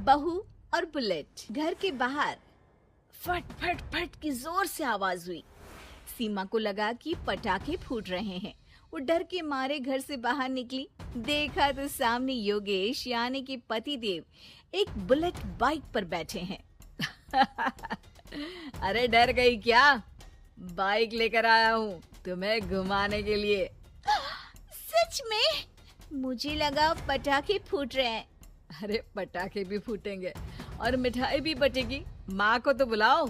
बहू और बुलेट। घर के बाहर फट फट फट की जोर से आवाज हुई। सीमा को लगा कि पटाखे फूट रहे हैं। वो डर के मारे घर से बाहर निकली। देखा तो सामने योगेश यानी कि पतिदेव एक बुलेट बाइक पर बैठे हैं। अरे डर गई क्या? बाइक लेकर आया हूँ तुम्हें घुमाने के लिए। सच में? मुझे लगा पटाखे फूट रहे हैं। अरे पटाखे भी फूटेंगे और मिठाई भी बटेगी। माँ को तो बुलाओ।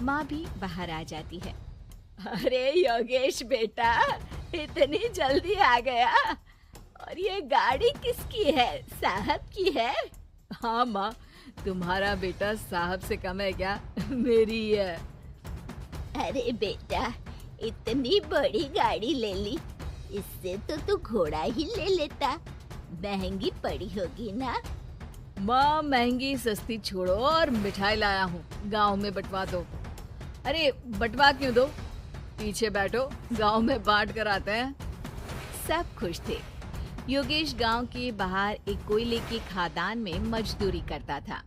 माँ भी बाहर आ जाती है। अरे योगेश बेटा, इतनी जल्दी आ गया। और ये गाड़ी किसकी है? साहब की है? हाँ माँ, तुम्हारा बेटा साहब से कम है क्या? मेरी ही है। अरे बेटा, इतनी बड़ी गाड़ी ले ली, इससे तो तू घोड़ा ही ले लेता। महंगी पड़ी होगी ना? माँ महंगी सस्ती छोड़ो और मिठाई लाया हूँ, गांव में बंटवा दो। अरे बंटवा क्यों दो? पीछे बैठो, गांव में बांट कर आते हैं। सब खुश थे। योगेश गांव के बाहर एक कोयले की खदान में मजदूरी करता था।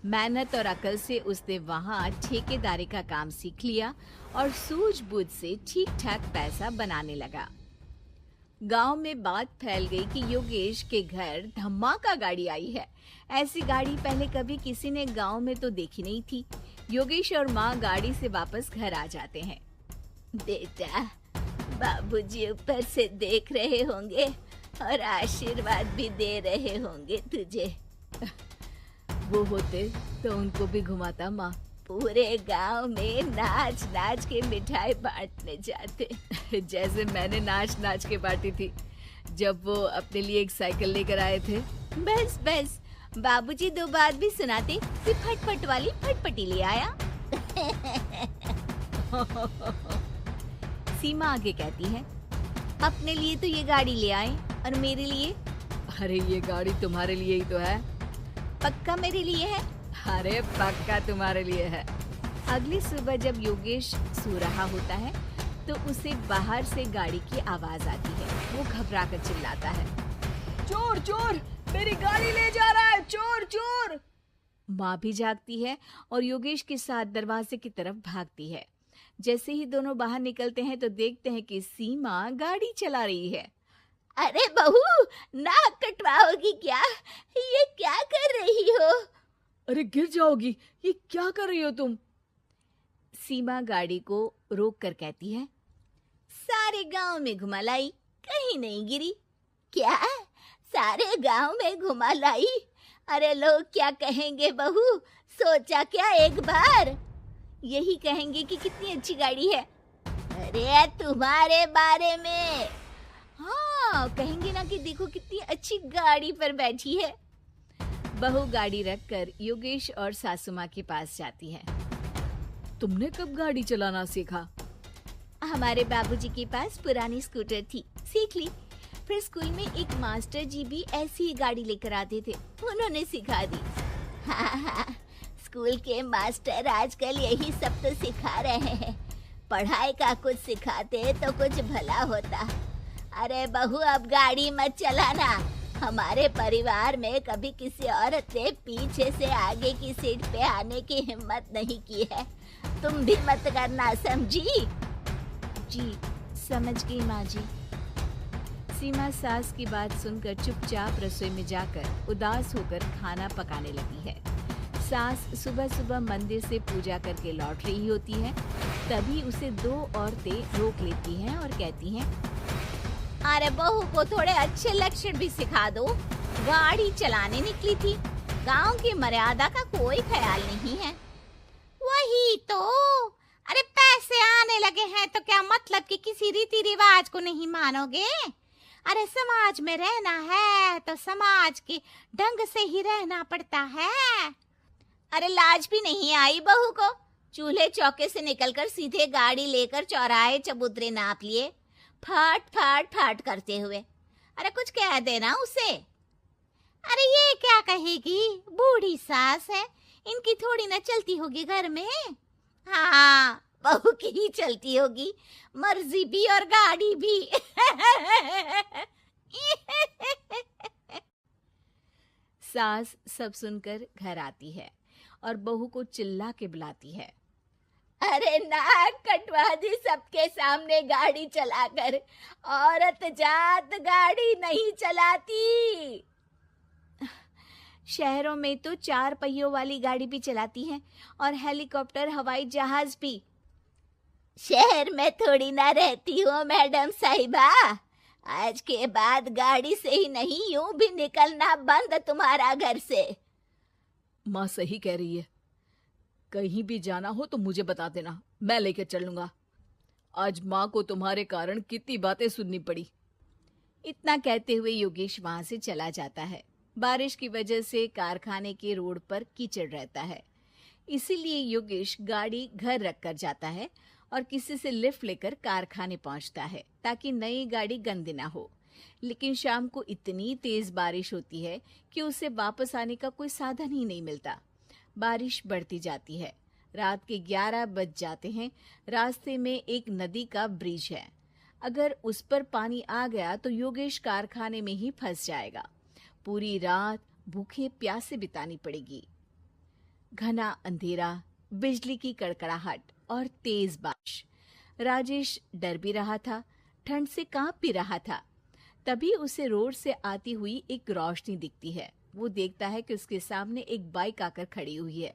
मेहनत और अकल से उसने वहां ठेकेदारी का काम सीख लिया और सूझबूझ से ठीक ठाक पैसा बनाने लगा। गांव में बात फैल गई कि योगेश के घर धमाका गाड़ी आई है। ऐसी गाड़ी पहले कभी किसी ने गांव में तो देखी नहीं थी। योगेश और माँ गाड़ी से वापस घर आ जाते हैं। बेटा, बाबूजी ऊपर से देख रहे होंगे और आशीर्वाद भी दे रहे होंगे तुझे। वो होते तो उनको भी घुमाता माँ। पूरे गांव में नाच नाच के मिठाई बांटने जाते। जैसे मैंने नाच नाच के बांटी थी जब वो अपने लिए एक साइकिल लेकर आए थे। बस बस, बाबूजी दो बात भी सुनाते कि फटफट वाली फटपटी ले आया। सीमा आगे कहती है, अपने लिए तो ये गाड़ी ले आए और मेरे लिए? अरे ये गाड़ी तुम्हारे लिए ही तो है। पक्का मेरे लिए है? अरे पक्का तुम्हारे लिए है। अगली सुबह जब योगेश सो रहा होता है तो उसे बाहर से गाड़ी की आवाज आती है। वो घबरा कर चिल्लाता है, चोर चोर, मेरी गाड़ी ले जा रहा है, चोर चोर। माँ भी जागती है और योगेश के साथ दरवाजे की तरफ भागती है। जैसे ही दोनों बाहर निकलते हैं तो देखते हैं कि सीमा गाड़ी चला रही है। अरे बहू, नाक कटवाओगी क्या? ये क्या कर रही हो? अरे गिर जाओगी, ये क्या कर रही हो तुम? सीमा गाड़ी को रोक कर कहती है, सारे गांव में घुमा लाई, कहीं नहीं गिरी। क्या? सारे गांव में घुमा लाई? अरे लोग क्या कहेंगे बहू? सोचा क्या एक बार? यही कहेंगे कि कितनी अच्छी गाड़ी है। अरे तुम्हारे बारे में। हाँ, कहेंगे ना कि देखो कितनी अच्छी गाड़ी पर बैठी है। बहू गाड़ी रखकर योगेश और सासू माँ के पास जाती है। तुमने कब गाड़ी चलाना सीखा? हमारे बाबूजी के पास पुरानी स्कूटर थी, सीख ली। फिर स्कूल में एक मास्टर जी भी ऐसी ही गाड़ी लेकर आते थे, उन्होंने सिखा दी। हाँ, स्कूल के मास्टर आजकल यही सब तो सिखा रहे हैं। पढ़ाई का कुछ सिखाते तो कुछ भला होता। अरे बहू, अब गाड़ी मत चलाना। हमारे परिवार में कभी किसी औरत ने पीछे से आगे की सीट पे आने की हिम्मत नहीं की है। तुम भी मत करना, समझी? जी, समझ गई माँ जी। सीमा सास की बात सुनकर चुपचाप रसोई में जाकर उदास होकर खाना पकाने लगी है। सास सुबह सुबह मंदिर से पूजा करके लौट रही होती है। तभी उसे दो औरतें रोक लेती हैं और कहती हैं, अरे बहू को थोड़े अच्छे लक्षण भी सिखा दो। गाड़ी चलाने निकली थी, गांव की मर्यादा का कोई ख्याल नहीं है। वही तो, अरे पैसे आने लगे हैं तो क्या मतलब कि किसी रीति रिवाज को नहीं मानोगे? अरे समाज में रहना है तो समाज के ढंग से ही रहना पड़ता है। अरे लाज भी नहीं आई बहू को? चूल्हे चौके से निकलकर सीधे गाड़ी लेकर चौराहे चबूतरे नाप लिए, फट फट फट करते हुए। अरे कुछ कह देना उसे। अरे ये क्या कहेगी, बूढ़ी सास है, इनकी थोड़ी ना चलती होगी घर में। हाँ, बहू की ही चलती होगी, मर्जी भी और गाड़ी भी। सास सब सुनकर घर आती है और बहू को चिल्ला के बुलाती है। अरे नाक कटवा दी सबके सामने गाड़ी चलाकर, औरत जात गाड़ी नहीं चलाती। शहरों में तो 4 पहियों वाली गाड़ी भी चलाती हैं और हेलीकॉप्टर, हवाई जहाज भी। शहर में थोड़ी ना रहती हो मैडम साहिबा, आज के बाद गाड़ी से ही नहीं यूं भी निकलना बंद तुम्हारा घर से। माँ सही कह रही है, कहीं भी जाना हो तो मुझे बता देना, मैं लेकर चलूंगा। आज माँ को तुम्हारे कारण कितनी बातें सुननी पड़ी। इतना कहते हुए योगेश वहां से चला जाता है। बारिश की वजह से कारखाने के रोड पर कीचड़ रहता है, इसीलिए योगेश गाड़ी घर रख कर जाता है और किसी से लिफ्ट लेकर कारखाने पहुंचता है ताकि नई गाड़ी गंदी ना हो। लेकिन शाम को इतनी तेज बारिश होती है कि उसे वापस आने का कोई साधन ही नहीं मिलता। बारिश बढ़ती जाती है, रात के 11 बज जाते हैं। रास्ते में एक नदी का ब्रिज है, अगर उस पर पानी आ गया तो योगेश कारखाने में ही फंस जाएगा। पूरी रात भूखे प्यासे बितानी पड़ेगी। घना अंधेरा, बिजली की कड़कड़ाहट और तेज बारिश। राजेश डर भी रहा था, ठंड से कांप भी रहा था। तभी उसे रोड से आती हुई एक रोशनी दिखती है। वो देखता है कि उसके सामने एक बाइक आकर खड़ी हुई है।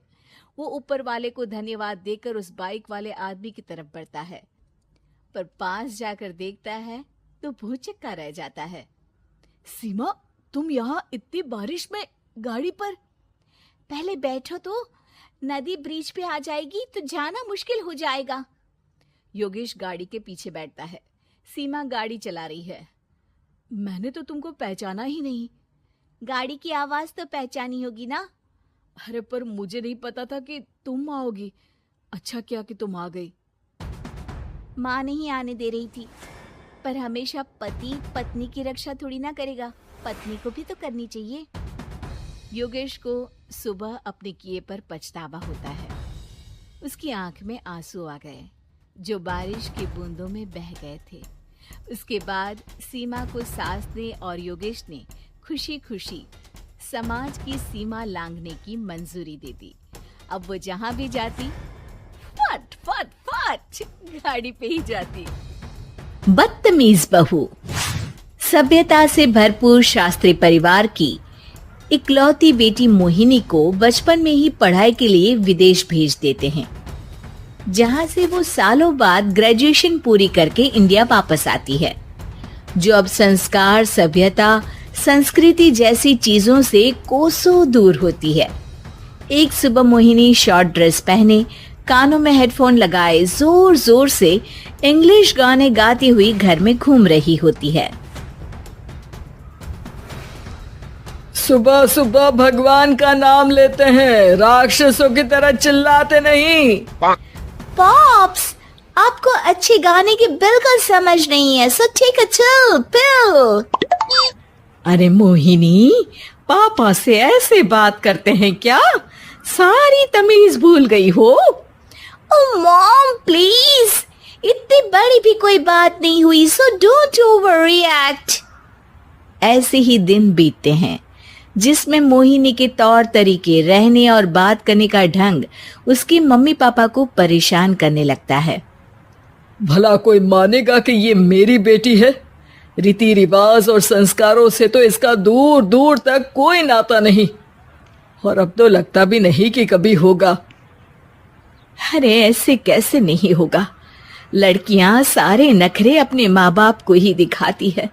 वो ऊपर वाले को धन्यवाद देकर उस बाइक वाले आदमी की तरफ बढ़ता है, पर पास जाकर देखता है तो भौचक्का रह जाता है। सीमा, तुम यहाँ इतनी बारिश में गाड़ी पर? पहले बैठो तो, नदी ब्रिज पे आ जाएगी तो जाना मुश्किल हो जाएगा। योगेश गाड़ी के पीछे बैठता है। सीमा गाड़ी चला रही है। मैंने तो तुमको पहचाना ही नहीं। गाड़ी की आवाज तो पहचानी होगी ना। अरे पर मुझे नहीं पता था कि तुम आओगी। अच्छा किया कि तुम आ गई। माँ नहीं आने दे रही थी, पर हमेशा पति पत्नी की रक्षा थोड़ी ना करेगा, पत्नी को भी तो करनी चाहिए। योगेश को सुबह अपने किए पर पछतावा होता है। उसकी आंख में आंसू आ गए जो बारिश की बूंदों में बह गए थे। उसके बाद सीमा को सास ने और योगेश ने खुशी खुशी समाज की सीमा लांघने की मंजूरी दे दी। अब वो जहां भी जाती फट फट फट गाड़ी पे ही जाती। बदतमीज बहू। सभ्यता से भरपूर शास्त्री परिवार की इकलौती बेटी मोहिनी को बचपन में ही पढ़ाई के लिए विदेश भेज देते हैं, जहां से वो सालों बाद ग्रेजुएशन पूरी करके इंडिया वापस आती है, जो अब संस्कार, सभ्यता, संस्कृति जैसी चीजों से कोसों दूर होती है। एक सुबह मोहिनी शॉर्ट ड्रेस पहने, कानों में हेडफोन लगाए जोर जोर से इंग्लिश गाने गाती हुई घर में घूम रही होती है। सुबह सुबह भगवान का नाम लेते हैं, राक्षसों की तरह चिल्लाते नहीं। पॉप्स, आपको अच्छे गाने की बिल्कुल समझ नहीं है, so take a chill pill. अरे मोहिनी, पापा से ऐसे बात करते हैं क्या? सारी तमीज भूल गई हो? ओह मॉम प्लीज, इतनी बड़ी भी कोई बात नहीं हुई, सो डोंट ओवर रिएक्ट। ऐसे ही दिन बीतते हैं जिसमें मोहिनी के तौर तरीके, रहने और बात करने का ढंग उसकी मम्मी पापा को परेशान करने लगता है। भला कोई मानेगा कि ये मेरी बेटी है? रीति रिवाज और संस्कारों से तो इसका दूर दूर तक कोई नाता नहीं, और अब तो लगता भी नहीं कि कभी होगा। अरे ऐसे कैसे नहीं होगा? लड़कियां सारे नखरे अपने माँ बाप को ही दिखाती है।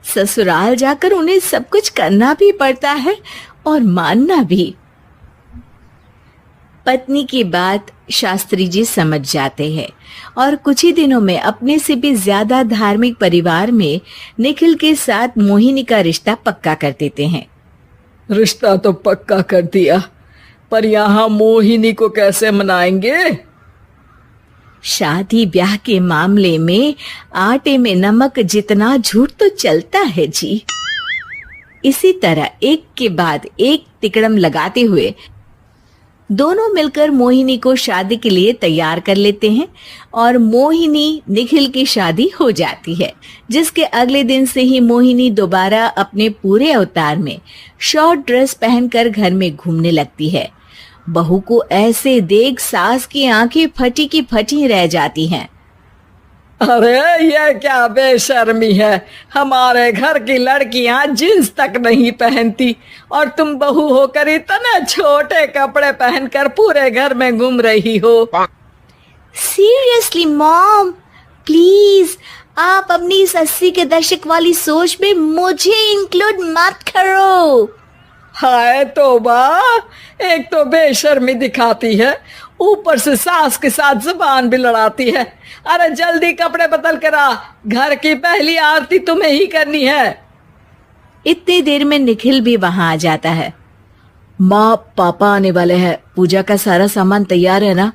ससुराल जाकर उन्हें सब कुछ करना भी पड़ता है और मानना भी। पत्नी की बात शास्त्री जी समझ जाते हैं और कुछ ही दिनों में अपने से भी ज्यादा धार्मिक परिवार में निखिल के साथ मोहिनी का रिश्ता पक्का कर देते हैं। रिश्ता तो पक्का कर दिया, पर यहाँ मोहिनी को कैसे मनाएंगे? शादी ब्याह के मामले में आटे में नमक जितना झूठ तो चलता है जी। इसी तरह एक के बाद एक तिकड़म लगाते हुए दोनों मिलकर मोहिनी को शादी के लिए तैयार कर लेते हैं और मोहिनी निखिल की शादी हो जाती है, जिसके अगले दिन से ही मोहिनी दोबारा अपने पूरे अवतार में शॉर्ट ड्रेस पहनकर घर में घूमने लगती है। बहू को ऐसे देख सास की आंखें फटी की फटी रह जाती हैं। अरे ये क्या बेशर्मी है, हमारे घर की लड़कियां जींस तक नहीं पहनती और तुम बहू होकर इतने छोटे कपड़े पहनकर पूरे घर में घूम रही हो। सीरियसली मॉम, प्लीज आप अपनी इस 80 के दशक वाली सोच में मुझे इंक्लूड मत करो। हाय तौबा, एक तो बेशर्मी दिखाती है, ऊपर से सास के साथ जुबान भी लड़ाती है। अरे जल्दी कपड़े बदल कर आ, घर की पहली आरती तुम्हें ही करनी है। इतनी देर में निखिल भी वहां आ जाता है। माँ पापा आने वाले हैं, पूजा का सारा सामान तैयार है ना?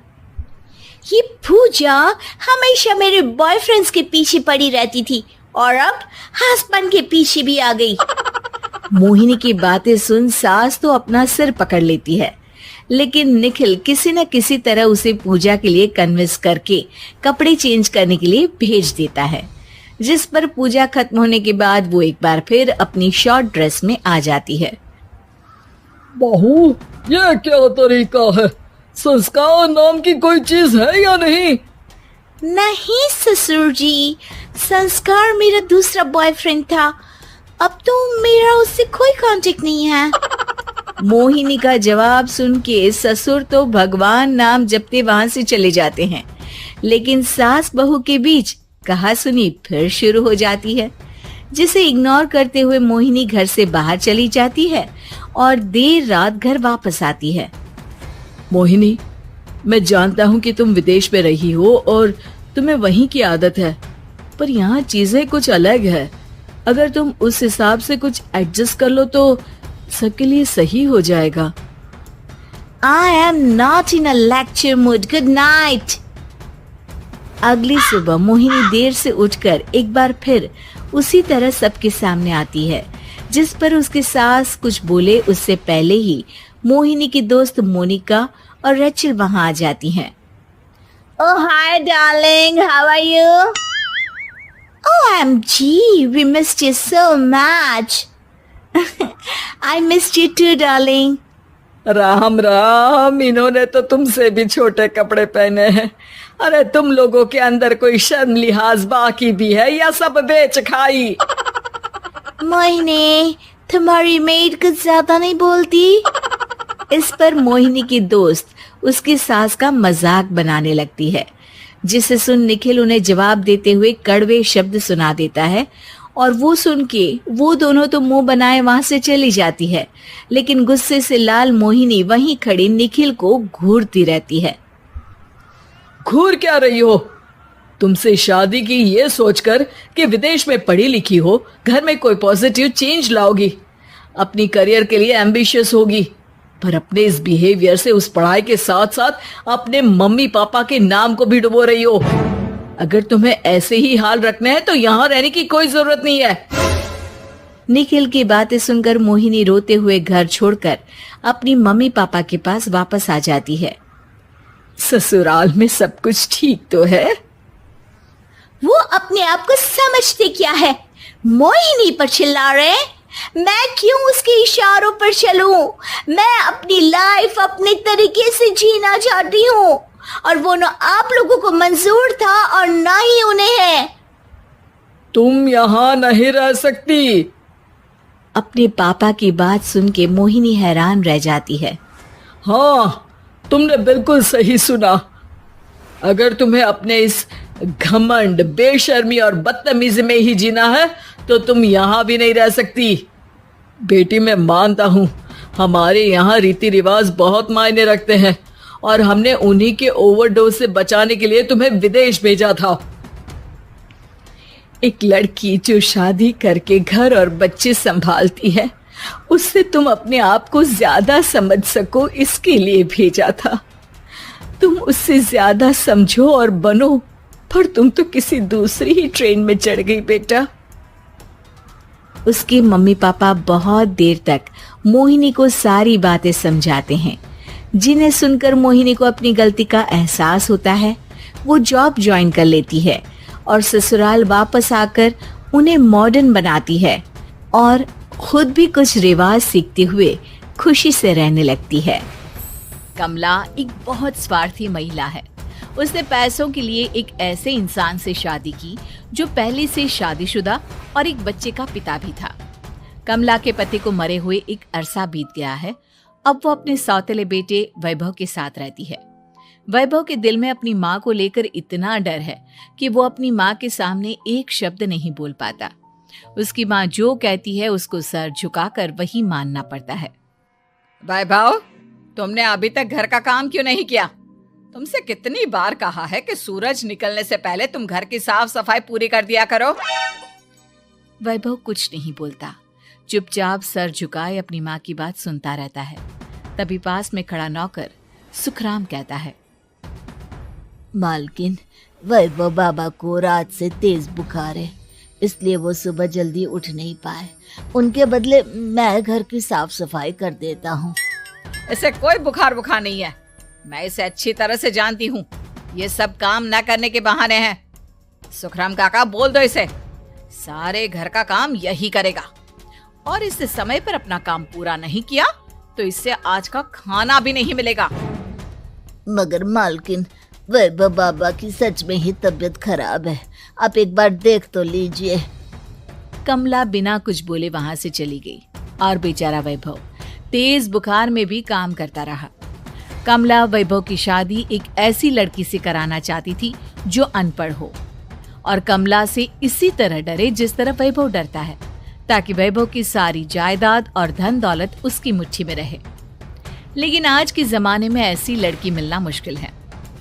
ये पूजा हमेशा मेरे बॉयफ्रेंड्स के पीछे पड़ी रहती थी और अब हस्बैंड के पीछे भी आ गई। मोहिनी की बातें सुन सास तो अपना सिर पकड़ लेती है, लेकिन निखिल किसी न किसी तरह उसे पूजा के लिए कन्विंस करके कपड़े चेंज करने के लिए भेज देता है, जिस पर पूजा खत्म होने के बाद वो एक बार फिर अपनी शॉर्ट ड्रेस में आ जाती है। बहू, ये क्या तरीका है? संस्कार नाम की कोई चीज है या नहीं? नहीं ससुर जी, संस्कार मेरा दूसरा बॉयफ्रेंड था, अब तो मेरा उससे कोई कांटेक्ट नहीं है। मोहिनी का जवाब सुन के ससुर तो भगवान नाम जपते वहां से चले जाते हैं, लेकिन सास बहू के बीच कहासुनी फिर शुरू हो जाती है, जिसे इग्नोर करते हुए मोहिनी घर से बाहर चली जाती है और देर रात घर वापस आती है। मोहिनी, मैं जानता हूँ कि तुम विदेश में रही हो और तुम्हें वहीं की आदत है, पर यहाँ चीजें कुछ अलग है। अगर तुम उस हिसाब से कुछ एडजस्ट कर लो तो सबके लिए सही हो जाएगा। I am not in a lecture mood. Good night. अगली सुबह मोहिनी देर से उठकर एक बार फिर उसी तरह सबके सामने आती है, जिस पर उसकी सास कुछ बोले उससे पहले ही मोहिनी की दोस्त मोनिका और रेचल वहां आ जाती हैं। Oh hi darling, how are you? OMG, we missed you so much. I missed you too, darling. Ram Ram, इन्होंने तो तुमसे भी छोटे कपड़े पहने हैं। अरे तुम लोगों के अंदर कोई शर्म लिहाज बाकी भी है या सब बेच खाई? मोहिनी, तुम्हारी मेड कुछ ज्यादा नहीं बोलती? इस पर मोहिनी की दोस्त उसकी सास का मजाक बनाने लगती है, जिसे सुन निखिल उन्हें जवाब देते हुए कड़वे शब्द सुना देता है और वो सुन के वो दोनों तो मुंह बनाए वहां से चली जाती है, लेकिन गुस्से से लाल मोहिनी वहीं खड़ी निखिल को घूरती रहती है। घूर क्या रही हो? तुमसे शादी की ये सोचकर कि विदेश में पढ़ी लिखी हो, घर में कोई पॉजिटिव चेंज लाओगी, अपनी करियर के लिए एम्बिशियस होगी, पर अपने इस बिहेवियर से उस पढ़ाई के साथ साथ अपने मम्मी पापा के नाम को भी डुबो रही हो। अगर तुम्हें ऐसे ही हाल रखने हैं तो यहाँ रहने की कोई जरूरत नहीं है। निखिल की बातें सुनकर मोहिनी रोते हुए घर छोड़कर अपनी मम्मी पापा के पास वापस आ जाती है। ससुराल में सब कुछ ठीक तो है? वो अपने आप को समझते क्या है? मोहिनी पर चिल्ला रहे? मैं क्यों उसके इशारों पर चलूं? मैं अपनी लाइफ अपने तरीके से जीना चाहती हूँ और वो न आप लोगों को मंजूर था और ना ही उन्हें है। तुम यहाँ नहीं रह सकती। अपने पापा की बात सुन के मोहिनी हैरान रह जाती है। हाँ, तुमने बिल्कुल सही सुना। अगर तुम्हें अपने इस घमंड, बेशर्मी और बदतमीजी में ही जीना है तो तुम यहाँ भी नहीं रह सकती। बेटी, मैं मानता हूँ हमारे यहाँ रीति रिवाज बहुत मायने रखते हैं और हमने उन्हीं के ओवरडोज से बचाने के लिए तुम्हें विदेश भेजा था। एक लड़की जो शादी करके घर और बच्चे संभालती है, उससे तुम अपने आप को ज्यादा समझ सको इसके लिए भेजा था। तुम उससे ज्यादा समझो और बनो, पर तुम तो किसी दूसरी ही ट्रेन में चढ़ गई बेटा। उसके मम्मी पापा बहुत देर तक मोहिनी को सारी बातें समझाते हैं, जिन्हें सुनकर मोहिनी को अपनी गलती का एहसास होता है। वो जॉब ज्वाइन कर लेती है और ससुराल वापस आकर उन्हें मॉडर्न बनाती है और खुद भी कुछ रिवाज सीखते हुए खुशी से रहने लगती है। कमला एक बहुत स्वार्थी महिला है। उसने पैसों के लिए एक ऐसे इंसान से शादी की जो पहले से शादीशुदा और एक बच्चे का पिता भी था। कमला के पति को मरे हुए एक अरसा बीत गया है। अब वो अपने सौतेले बेटे वैभव के साथ रहती है। वैभव के दिल में अपनी माँ को लेकर इतना डर है कि वो अपनी माँ के सामने एक शब्द नहीं बोल पाता। उसकी माँ जो कहती है उसको सर झुकाकर वही मानना पड़ता है। वैभव, तुमने अभी तक घर का काम क्यों नहीं किया? तुमसे कितनी बार कहा है कि सूरज निकलने से पहले तुम घर की साफ सफाई पूरी कर दिया करो। वैभव कुछ नहीं बोलता, चुपचाप सर झुकाए अपनी माँ की बात सुनता रहता है। तभी पास में खड़ा नौकर सुखराम कहता है, मालकिन, वैभव बाबा को रात से तेज बुखार है, इसलिए वो सुबह जल्दी उठ नहीं पाए। उनके बदले मैं घर की साफ सफाई कर देता हूँ। इसे कोई बुखार नहीं है। मैं इसे अच्छी तरह से जानती हूँ। ये सब काम न करने के बहाने हैं। सुखराम काका, बोल दो इसे, सारे घर का काम यही करेगा और इससे समय पर अपना काम पूरा नहीं किया तो इससे आज का खाना भी नहीं मिलेगा। मगर मालकिन, वैभव बाबा की सच में ही तबीयत खराब है, आप एक बार देख तो लीजिए। कमला बिना कुछ बोले वहां से चली गई और बेचारा वैभव तेज बुखार में भी काम करता रहा। कमला वैभव की शादी एक ऐसी लड़की से कराना चाहती थी जो अनपढ़ हो और कमला से इसी तरह डरे जिस तरह वैभव डरता है, ताकि वैभव की सारी जायदाद और धन दौलत उसकी मुट्ठी में रहे। लेकिन आज के जमाने में ऐसी लड़की मिलना मुश्किल है।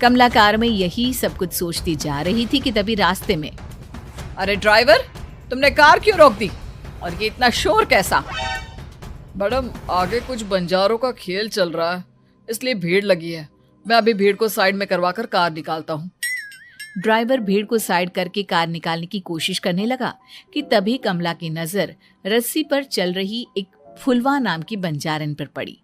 कमला कार में यही सब कुछ सोचती जा रही थी कि तभी रास्ते में, अरे ड्राइवर, तुमने कार क्यों रोक दी और ये इतना शोर कैसा? मैडम, आगे कुछ बंजारों का खेल चल रहा है, इसलिए भीड़ लगी है। मैं अभी भीड़ को साइड में करवाकर कार निकालता हूँ। ड्राइवर भीड़ को साइड करके कार निकालने की कोशिश करने लगा कि तभी कमला की नजर रस्सी पर चल रही एक फुलवा नाम की बंजारन पर पड़ी।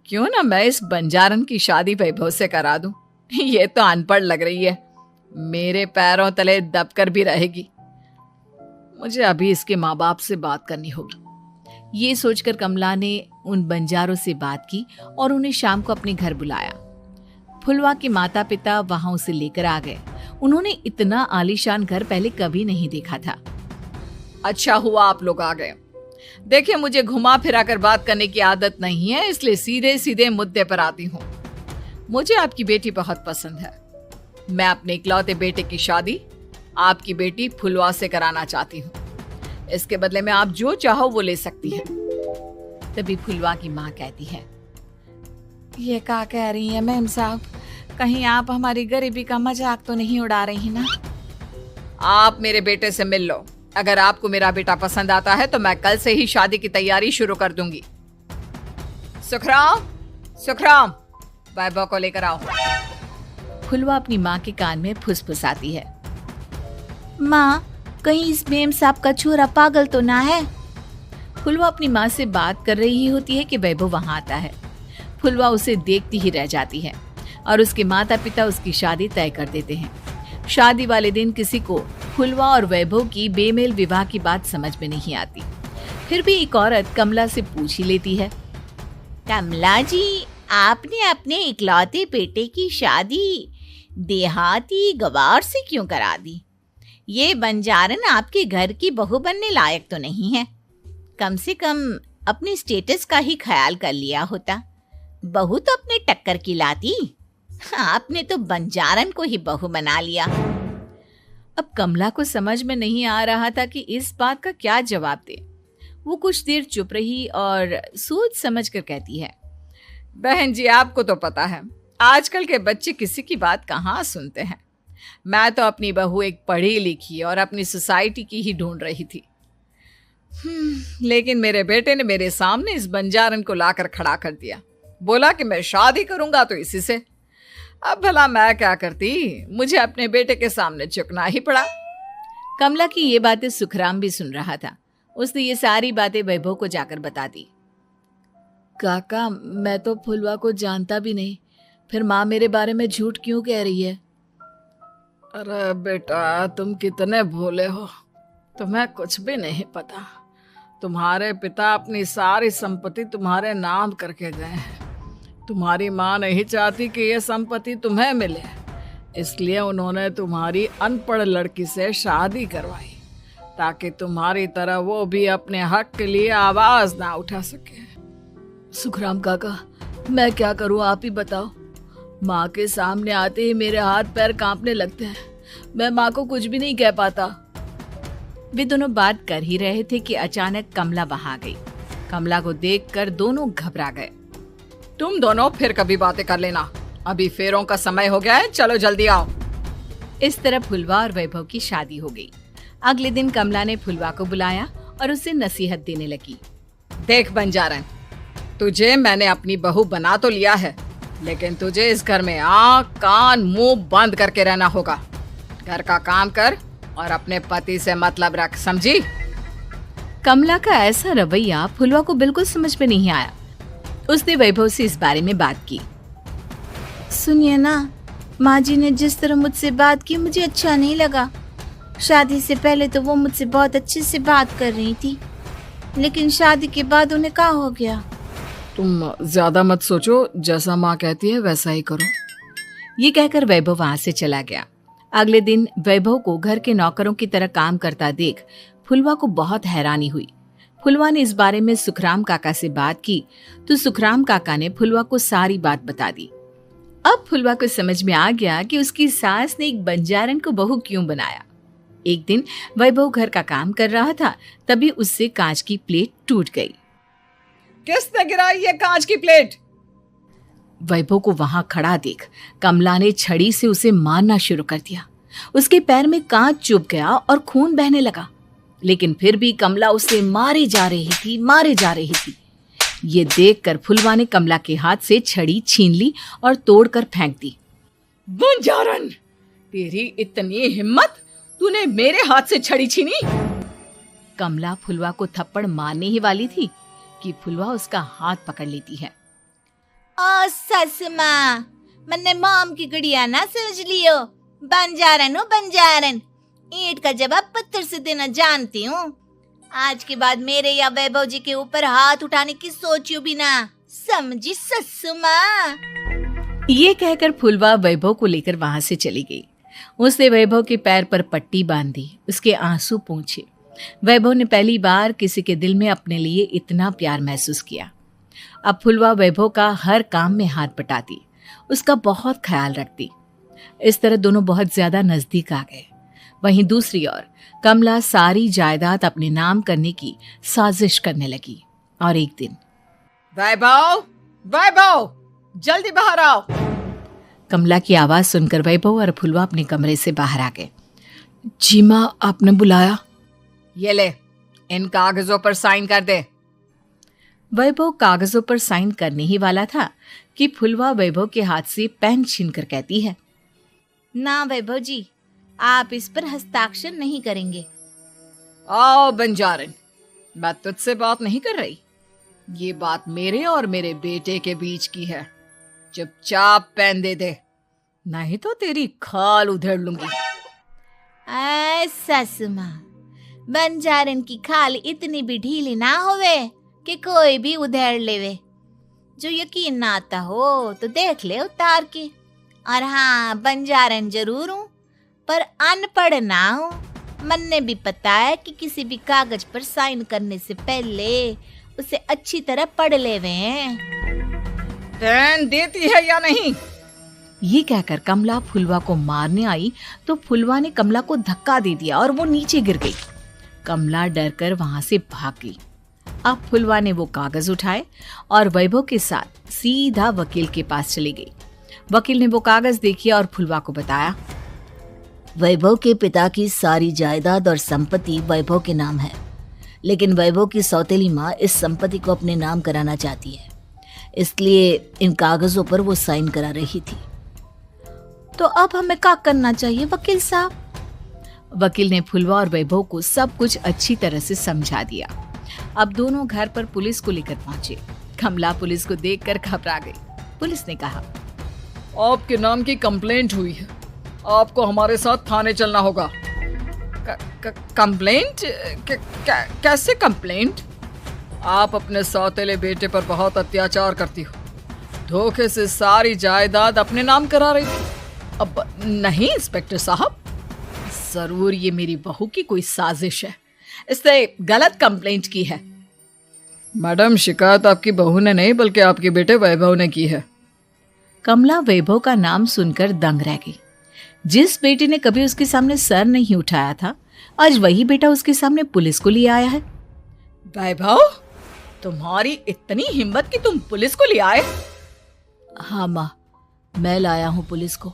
क्यों ना मैं इस बंजारन की शादी वैभव से करा दूं। ये तो अनपढ़ लग रही है, मेरे पैरों तले दबकर भी रहेगी। मुझे अभी इसके माँ बाप से बात करनी होगी। ये सोचकर कमला ने उन बंजारों से बात की और उन्हें शाम को अपने घर बुलाया। फुलवा के माता पिता वहां उसे लेकर आ गए। उन्होंने इतना आलीशान घर पहले कभी नहीं देखा था। अच्छा हुआ आप लोग आ गए। देखिए, मुझे घुमा फिरा कर बात करने की आदत नहीं है, इसलिए सीधे सीधे मुद्दे पर आती हूँ। मुझे आपकी बेटी बहुत पसंद है। मैं अपने इकलौते बेटे की शादी आपकी बेटी फुलवा से कराना चाहती हूँ। इसके बदले में आप जो चाहो वो ले सकती हैं। तभी फुलवा की माँ कहती है, ये क्या कह रही है मैम साहब, कहीं आप हमारी गरीबी का मजाक तो नहीं उड़ा रही ना? आप मेरे बेटे से मिल लो। अगर आपको मेरा बेटा पसंद आता है तो मैं कल से ही शादी की तैयारी शुरू कर दूंगी। सुखराम, वैभव को लेकर आओ। फुलवा अपनी माँ के कान में फुसफुसाती है, माँ, कहीं इस मेम साहब का छोरा पागल तो ना है? फुलवा अपनी माँ से बात कर रही होती है कि वैभव वहां आता है। फुलवा उसे देखती ही रह जाती है और उसके माता पिता उसकी शादी तय कर देते हैं। शादी वाले दिन किसी को फुलवा और वैभव की बेमेल विवाह की बात समझ में नहीं आती। फिर भी एक औरत कमला से पूछ ही लेती है, कमला जी, आपने अपने इकलौते बेटे की शादी देहाती गवार से क्यों करा दी? ये बंजारन आपके घर की बहू बनने लायक तो नहीं है। कम से कम अपने स्टेटस का ही ख्याल कर लिया होता। बहू तो अपने टक्कर की लाती, आपने तो बंजारन को ही बहू बना लिया। अब कमला को समझ में नहीं आ रहा था कि इस बात का क्या जवाब दे। वो कुछ देर चुप रही और सोच समझ कर कहती है, बहन जी, आपको तो पता है आजकल के बच्चे किसी की बात कहाँ सुनते हैं। मैं तो अपनी बहू एक पढ़ी लिखी और अपनी सोसाइटी की ही ढूंढ रही थी। लेकिन मेरे बेटे ने मेरे सामने इस बंजारन को लाकर खड़ा कर दिया। बोला कि मैं शादी करूंगा तो इसी से। अब भला मैं क्या करती, मुझे अपने बेटे के सामने झुकना ही पड़ा। कमला की ये बातें सुखराम भी सुन रहा था। उसने ये सारी बातें वैभव को जाकर बता दी। काका, मैं तो फुलवा को जानता भी नहीं, फिर माँ मेरे बारे में झूठ क्यों कह रही है? अरे बेटा, तुम कितने भोले हो, तुम्हें कुछ भी नहीं पता। तुम्हारे पिता अपनी सारी संपत्ति तुम्हारे नाम करके गए हैं। तुम्हारी माँ नहीं चाहती कि ये संपत्ति तुम्हें मिले, इसलिए उन्होंने तुम्हारी अनपढ़ लड़की से शादी करवाई, ताकि तुम्हारी तरह वो भी अपने हक के लिए आवाज ना उठा सके। सुखराम काका, मैं क्या करूं, आप ही बताओ। माँ के सामने आते ही मेरे हाथ पैर कांपने लगते हैं। मैं माँ को कुछ भी नहीं कह पाता। वे दोनों बात कर ही रहे थे कि अचानक कमला वहां आ गई। कमला को देखकर दोनों घबरा गए। तुम दोनों फिर कभी बातें कर लेना, अभी फेरों का समय हो गया है, चलो जल्दी आओ। इस तरह फुलवा और वैभव की शादी हो गई। अगले दिन कमला ने फुलवा को बुलाया और उसे नसीहत देने लगी। देख बंजारन, तुझे मैंने अपनी बहू बना तो लिया है, लेकिन तुझे इस घर में आँख कान मुंह बंद करके रहना होगा। घर का काम कर और अपने पति से मतलब रख, समझी? कमला का ऐसा रवैया फुलवा को बिल्कुल समझ में नहीं आया। उसने वैभव से इस बारे में बात की। सुनिए ना, माँ जी ने जिस तरह मुझसे बात की मुझे अच्छा नहीं लगा। शादी से पहले तो वो मुझसे बहुत अच्छे से बात कर रही थी, लेकिन शादी के बाद उन्हें क्या हो गया? तुम ज्यादा मत सोचो, जैसा माँ कहती है वैसा ही करो। ये कहकर वैभव वहां से चला गया। अगले दिन वैभव को घर के नौकरों की तरह काम करता देख फुलवा को बहुत हैरानी हुई। फुलवा ने इस बारे में सुखराम काका से बात की तो सुखराम काका ने फुलवा को सारी बात बता दी। अब फुलवा को समझ में आ गया कि उसकी सास ने एक बंजारन को बहू क्यों बनाया। एक दिन वैभव घर का काम कर रहा था, तभी उससे कांच की प्लेट टूट गई। किसने गिराई ये कांच की प्लेट? वैभव को वहां खड़ा देख कमला ने छड़ी से उसे मारना शुरू कर दिया। उसके पैर में कांच चुभ गया और खून बहने लगा, लेकिन फिर भी कमला उसे मारे जा रही थी। ये देखकर फुलवा ने कमला के हाथ से छड़ी छीन ली और तोड़कर फेंक दी। बंजारन, तेरी इतनी हिम्मत, तूने मेरे हाथ से छड़ी छीनी? कमला फुलवा को थप्पड़ मारने ही वाली थी कि फुलवा उसका हाथ पकड़ लेती है। ओ सस माँ, मैंने मॉम की गुड़िया ना समझ लियो। बंजारन हो बंजारन, ईंट का जवाब पत्थर से देना जानती हूँ। आज के बाद मेरे या वैभव जी के ऊपर हाथ उठाने की सोचियो भी ना, समझी ससु माँ? ये कहकर फुलवा वैभव को लेकर वहां से चली गई। उसने वैभव के पैर पर पट्टी बांधी, उसके आंसू पोंछे। वैभव ने पहली बार किसी के दिल में अपने लिए इतना प्यार महसूस किया। अब फुलवा वैभव का हर काम में हाथ बटाती, उसका बहुत ख्याल रखती। इस तरह दोनों बहुत ज्यादा नजदीक आ गए। वहीं दूसरी ओर कमला सारी जायदाद अपने नाम करने की साजिश करने लगी। और एक दिन, वैभव, वैभव, जल्दी बाहर आओ। कमला की आवाज सुनकर वैभव और फुलवा अपने कमरे से बाहर आ गए। जी माँ, आपने बुलाया? ये ले, इन कागजों पर साइन कर दे। वैभव कागजों पर साइन करने ही वाला था कि फुलवा वैभव के हाथ से पेन छीनकर कहती है, ना वैभव जी, आप इस पर हस्ताक्षर नहीं करेंगे। आओ बंजारन, मैं तुझसे बात नहीं कर रही। ये बात मेरे और मेरे बेटे के बीच की है। चुपचाप पेन दे दे, नहीं तो तेरी खाल उधेड़ लूंगी। ससु माँ, बंजारन की खाल इतनी भी ढीली ना होवे कि कोई भी उधेड़ लेवे। जो यकीन ना आता हो तो देख ले उतार के। और हाँ, बंजारन जरूर हूँ, पर अनपढ़ ना हूँ। मन्ने भी पता है कि किसी भी कागज पर साइन करने से पहले उसे अच्छी तरह पढ़ लेवे हैं। पेन देती है या नहीं? ये कहकर कमला फुलवा को मारने आई तो फुलवा ने कमला को धक्का दे दिया और वो नीचे गिर गई। कमला डरकर वहां से भाग गई। अब फुलवा ने वो कागज उठाए और वैभव के साथ सीधा वकील के पास चली गई। वकील ने वो कागज देखी और फुलवा को बताया, वैभव के पिता की सारी जायदाद और संपत्ति वैभव के नाम है, लेकिन वैभव की सौतेली माँ इस संपत्ति को अपने नाम कराना चाहती है, इसलिए इन कागजों पर वो साइन करा रही थी। तो अब हमें क्या करना चाहिए वकील साहब? वकील ने फुलवा और वैभव को सब कुछ अच्छी तरह से समझा दिया। अब दोनों घर पर पुलिस को लेकर पहुंचे। कमला पुलिस को देखकर घबरा गई। पुलिस ने कहा, आपके नाम की कंप्लेंट हुई है, आपको हमारे साथ थाने चलना होगा। कंप्लेंट? कैसे कंप्लेंट? आप अपने सौतेले बेटे पर बहुत अत्याचार करती हो, धोखे से सारी जायदाद अपने नाम करा रही थी। अब नहीं इंस्पेक्टर साहब, जरूर ये मेरी बहू की कोई साजिश है, इसने गलत कंप्लेंट की है। मैडम, शिकायत आपकी बहू ने नहीं बल्कि आपके बेटे वैभव ने की है। कमला वैभव का नाम सुनकर दंग रह गई। जिस बेटे ने कभी उसके सामने सर नहीं उठाया था, आज वही बेटा उसके सामने पुलिस को लिए आया है। वैभव, तुम्हारी इतनी हिम्मत कि तुम पुलिस को ले आए? हाँ माँ, मैं लाया हूँ पुलिस को,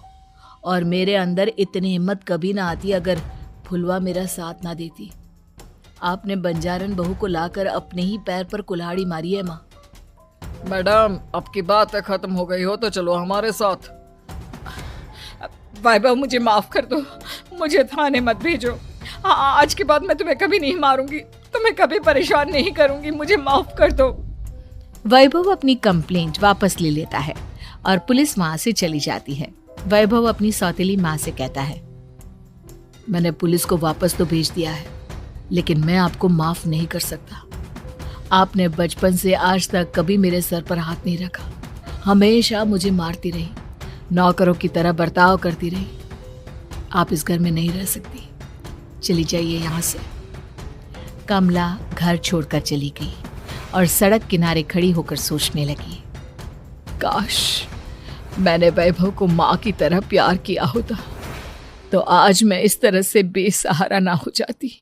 और मेरे अंदर इतनी हिम्मत कभी ना आती अगर फुलवा मेरा साथ ना देती। आपने बंजारन बहू को लाकर अपने ही पैर पर कुल्हाड़ी मारी है माँ। मैडम, आपकी बात खत्म हो गई हो तो चलो हमारे साथ। वैभव, मुझे माफ कर दो, मुझे थाने मत भेजो। आज के बाद मैं तुम्हें कभी नहीं मारूंगी, तुम्हें कभी परेशान नहीं करूंगी, मुझे माफ कर दो। वैभव अपनी कंप्लेंट वापस ले लेता है और पुलिस वहां से चली जाती है। वैभव अपनी सौतेली माँ से कहता है, मैंने पुलिस को वापस तो भेज दिया है, लेकिन मैं आपको माफ नहीं कर सकता। आपने बचपन से आज तक कभी मेरे सर पर हाथ नहीं रखा, हमेशा मुझे मारती रही, नौकरों की तरह बर्ताव करती रही। आप इस घर में नहीं रह सकती, चली जाइए यहाँ से। कमला घर छोड़कर चली गई और सड़क किनारे खड़ी होकर सोचने लगी, काश मैंने वैभव को माँ की तरह प्यार किया होता तो आज मैं इस तरह से बेसहारा ना हो जाती।